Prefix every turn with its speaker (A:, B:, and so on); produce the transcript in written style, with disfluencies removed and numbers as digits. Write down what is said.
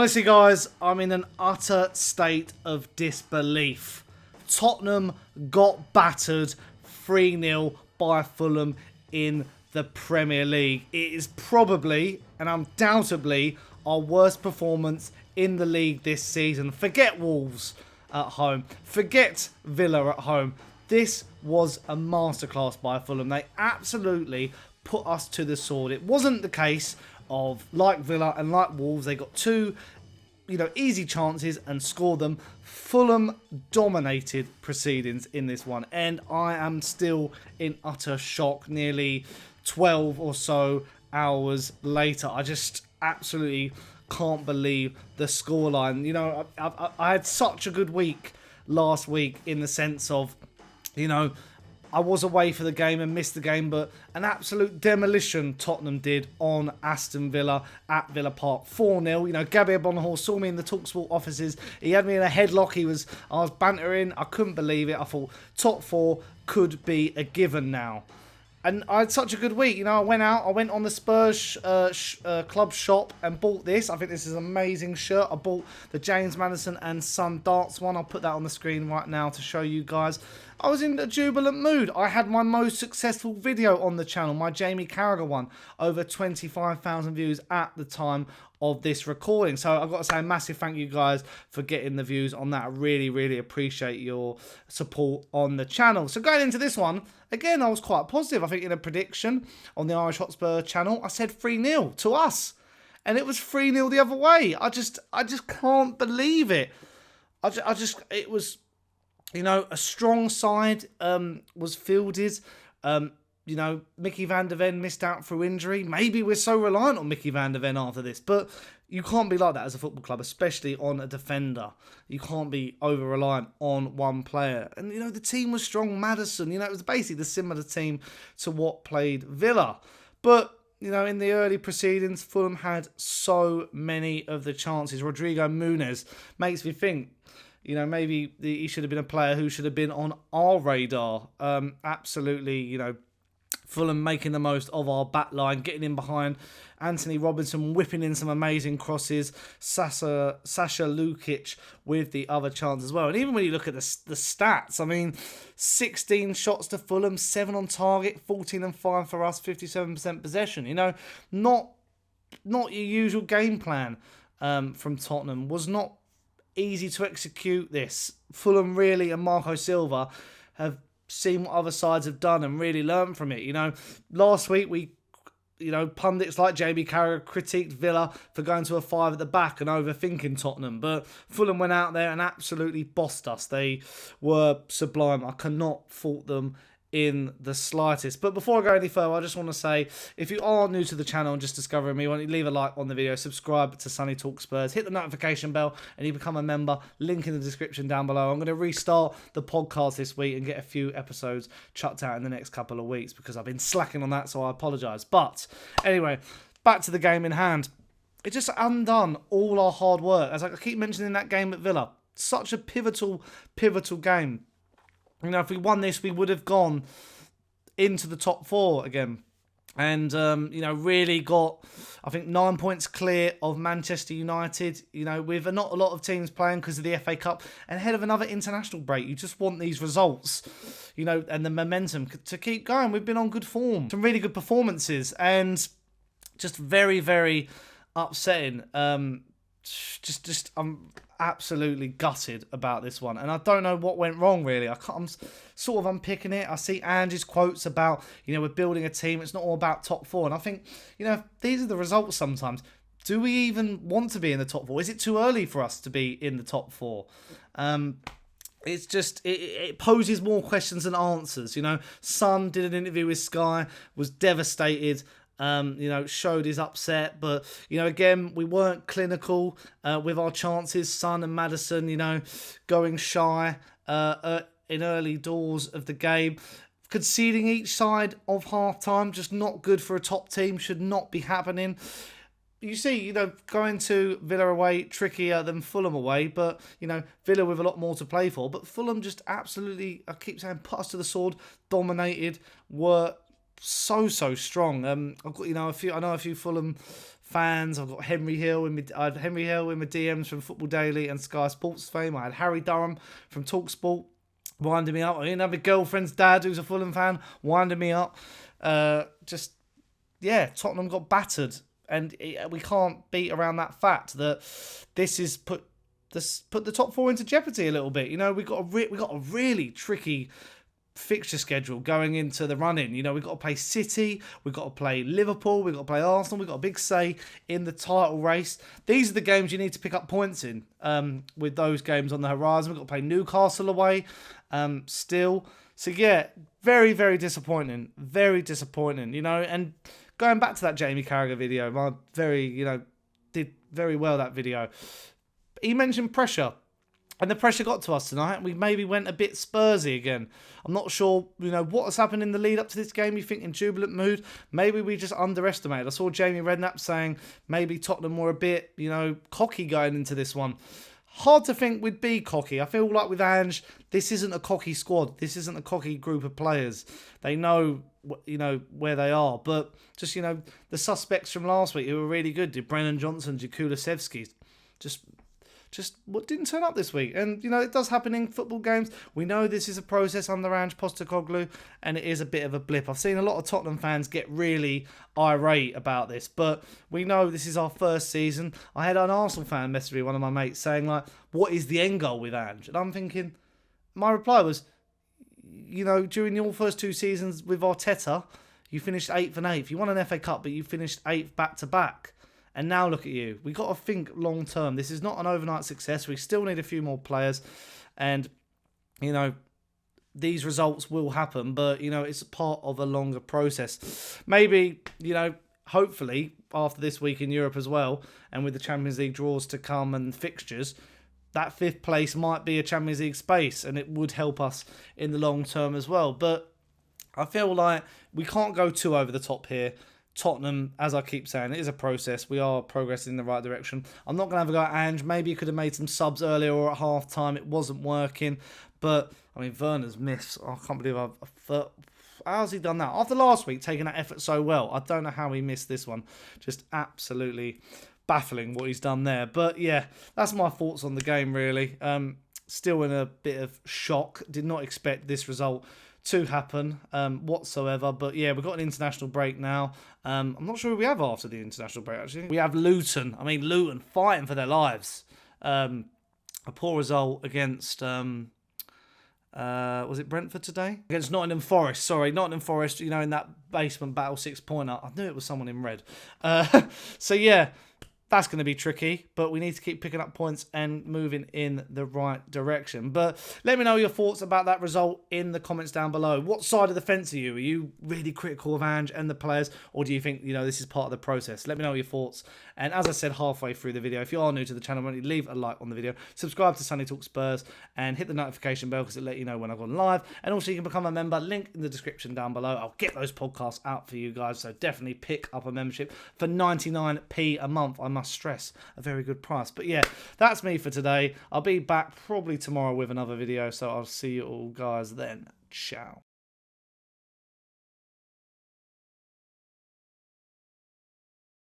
A: Honestly, guys, I'm in an utter state of disbelief. Tottenham got battered 3-0 by Fulham in the Premier League. It is probably, and undoubtedly, our worst performance in the league this season. Forget Wolves at home. Forget Villa at home. This was a masterclass by Fulham. They absolutely put us to the sword. It wasn't the case of, like Villa and like Wolves, they got two, easy chances and scored them. Fulham dominated proceedings in this one, and I am still in utter shock nearly 12 or so hours later. I just absolutely can't believe the scoreline. I had such a good week last week in the sense of, I was away for the game and missed the game, but an absolute demolition Tottenham did on Aston Villa at Villa Park. 4-0. Gabriel Bonhor saw me in the TalkSport offices. He had me in a headlock. I was bantering. I couldn't believe it. I thought top four could be a given now. And I had such a good week. I went on the Spurs club shop and bought this. I think this is an amazing shirt. I bought the James Maddison and Son Darts one. I'll put that on the screen right now to show you guys. I was in a jubilant mood. I had my most successful video on the channel, my Jamie Carragher one, over 25,000 views at the time of this recording. So I've got to say a massive thank you guys for getting the views on that. I really, really appreciate your support on the channel. So going into this one, again, I was quite positive. I think in a prediction on the Irish Hotspur channel, I said 3-0 to us. And it was 3-0 the other way. I just can't believe it. It was, a strong side was fielded. Mickey van der Ven missed out through injury. Maybe we're so reliant on Mickey van der Ven after this, but you can't be like that as a football club, especially on a defender. You can't be over-reliant on one player. And, the team was strong. Maddison, it was basically the similar team to what played Villa. But, in the early proceedings, Fulham had so many of the chances. Rodrigo Muniz makes me think, maybe he should have been a player who should have been on our radar. Absolutely, Fulham making the most of our back line, getting in behind Anthony Robinson, whipping in some amazing crosses. Saša Lukić with the other chance as well. And even when you look at the stats, 16 shots to Fulham, 7 on target, 14 and 5 for us, 57% possession. Not your usual game plan from Tottenham. Was not easy to execute this. Fulham really and Marco Silva have seen what other sides have done and really learned from it. Last week we, pundits like Jamie Carragher critiqued Villa for going to a 5 at the back and overthinking Tottenham. But Fulham went out there and absolutely bossed us. They were sublime. I cannot fault them in the slightest. But before I go any further, I just want to say, if you are new to the channel and just discovering me, why don't you leave a like on the video, subscribe to Sonny Talk Spurs, hit the notification bell, and you become a member. Link in the description down below. I'm going to restart the podcast this week and get a few episodes chucked out in the next couple of weeks because I've been slacking on that, so I apologise. But anyway, back to the game in hand. It just undone all our hard work. As I keep mentioning that game at Villa, such a pivotal game. If we won this, we would have gone into the top 4 again. And, really got, 9 points clear of Manchester United, with not a lot of teams playing because of the FA Cup and ahead of another international break. You just want these results, and the momentum to keep going. We've been on good form. Some really good performances and just very, very upsetting. I'm absolutely gutted about this one, and I don't know what went wrong really. I'm sort of unpicking it. I see Ange's quotes about we're building a team, it's not all about top 4, and I think these are the results sometimes. Do we even want to be in the top 4? Is it too early for us to be in the top 4? It's just, it poses more questions than answers. Son did an interview with Sky, was devastated. Showed his upset, but again, we weren't clinical with our chances. Son and Maddison, going shy in early doors of the game, conceding each side of half time, just not good for a top team. Should not be happening. You see, going to Villa away trickier than Fulham away, but Villa with a lot more to play for. But Fulham just absolutely, I keep saying, put us to the sword, dominated, were so strong. I've got I know a few Fulham fans. I've got I had Henry Hill in my DMs from Football Daily and Sky Sports fame. I had Harry Durham from TalkSport winding me up. I didn't have my girlfriend's dad, who's a Fulham fan, winding me up. Tottenham got battered, and we can't beat around that fact that this is put the top four into jeopardy a little bit. You know, we got a really tricky fixture schedule going into the run-in. You know, we've got to play City, we've got to play Liverpool, we've got to play Arsenal, we've got a big say in the title race. These are the games you need to pick up points in, with those games on the horizon. We've got to play Newcastle away still. So yeah, very, very disappointing. Very disappointing, you know. And going back to that Jamie Carragher video, did very well, that video. He mentioned pressure. And the pressure got to us tonight. We maybe went a bit Spursy again. I'm not sure, what has happened in the lead up to this game. You think in jubilant mood? Maybe we just underestimated. I saw Jamie Redknapp saying maybe Tottenham were a bit, cocky going into this one. Hard to think we'd be cocky. I feel like with Ange, this isn't a cocky squad. This isn't a cocky group of players. They know, where they are. But just, the suspects from last week who were really good, did Brennan Johnson, Kulusevski, just what didn't turn up this week. And, it does happen in football games. We know this is a process under Ange Postecoglou, and it is a bit of a blip. I've seen a lot of Tottenham fans get really irate about this, but we know this is our first season. I had an Arsenal fan message me, one of my mates, saying, what is the end goal with Ange? And I'm thinking, my reply was, during your first two seasons with Arteta, you finished 8th and 8th. You won an FA Cup, but you finished 8th back-to-back. And now look at you. We got to think long term. This is not an overnight success. We still need a few more players. And, these results will happen. But, it's part of a longer process. Maybe, hopefully, after this week in Europe as well, and with the Champions League draws to come and fixtures, that 5th place might be a Champions League space. And it would help us in the long term as well. But I feel like we can't go too over the top here. Tottenham, as I keep saying, it is a process. We are progressing in the right direction. I'm not going to have a go at Ange. Maybe he could have made some subs earlier or at half time. It wasn't working. But, Werner's missed. I can't believe how's he done that? After last week, taking that effort so well. I don't know how he missed this one. Just absolutely baffling what he's done there. But, yeah, that's my thoughts on the game, really. Still in a bit of shock. Did not expect this result to happen whatsoever. But yeah, we've got an international break now. I'm not sure who we have after the international break, actually. We have Luton. Luton fighting for their lives. A poor result against, was it Brentford today? Against Nottingham Forest. Sorry, Nottingham Forest, in that basement battle 6-pointer. I knew it was someone in red. So yeah, that's going to be tricky, but we need to keep picking up points and moving in the right direction. But let me know your thoughts about that result in the comments down below. What side of the fence are you? Are you really critical of Ange and the players, or do you think, this is part of the process? Let me know your thoughts. And as I said halfway through the video, if you are new to the channel, leave a like on the video, subscribe to Sonny Talk Spurs, and hit the notification bell because it'll let you know when I've gone live. And also you can become a member, link in the description down below. I'll get those podcasts out for you guys, so definitely pick up a membership for 99p a month. I must stress, a very good price. But yeah, that's me for today. I'll be back probably tomorrow with another video, so I'll see you all guys then. Ciao.